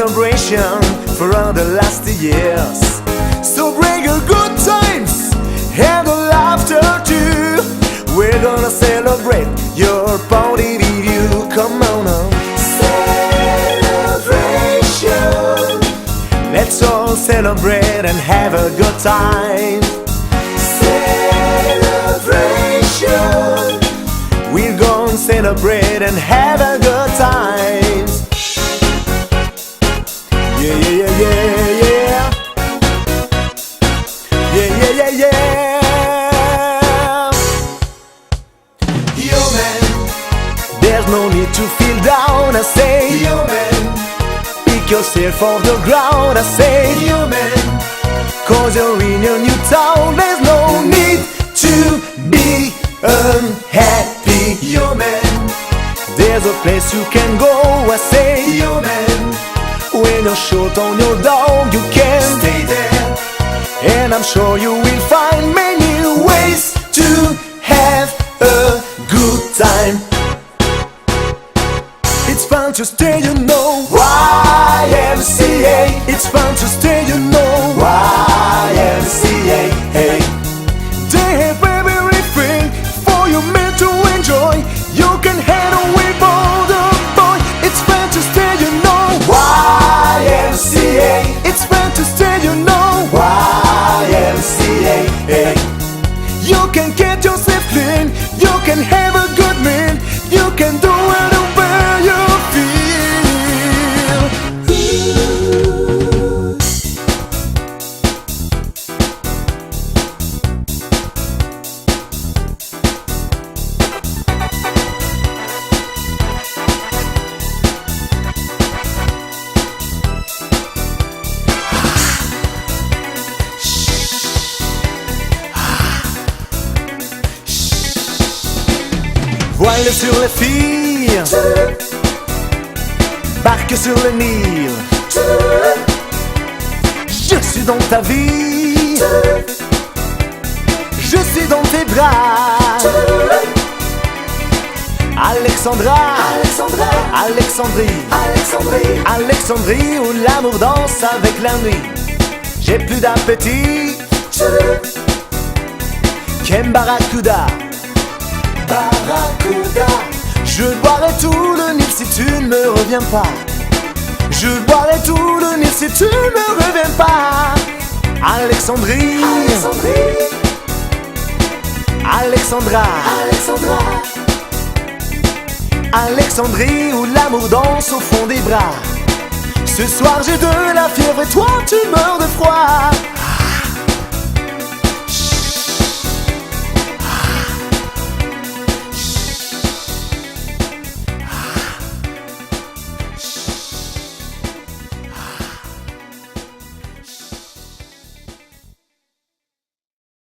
celebration for all the last years. So bring your good times and the laughter too. We're gonna celebrate your party with you. Come on now. Celebration. Let's all celebrate and have a good time. Celebration. We're gonna celebrate and have a good time. Yeah, yeah, yeah, yeah, yeah. Yeah, yeah, yeah, yeah. Yo man, there's no need to feel down. I say, yo man, pick yourself off the ground. I say, yo man, cause you're in your new town. There's no need to be unhappy. Yo man, there's a place you can go. I say, yo man, when you're short on your dog, you can stay there. And I'm sure you will find many ways to have a good time. It's fun to stay, you know. YMCA. It's fun to stay, you know. YMCA. Hey. They have everything for you men to enjoy. You can head away for the boy. It's fun to stay, you know. YMCA. It's fun to stay, you know. YMCA. Hey. You can get yourself clean. You can have a good meal. You can do whatever you feel. Voile sur les filles, barque sur le Nil. Je suis dans ta vie, je suis dans tes bras. Alexandra, Alexandrie, où l'amour danse avec la nuit. J'ai plus d'appétit qu'un barracuda. Je boirai tout le Nil si tu ne me reviens pas. Je boirai tout le Nil si tu ne me reviens pas. Alexandrie, Alexandrie, où l'amour danse au fond des bras. Ce soir j'ai de la fièvre et toi tu meurs de froid.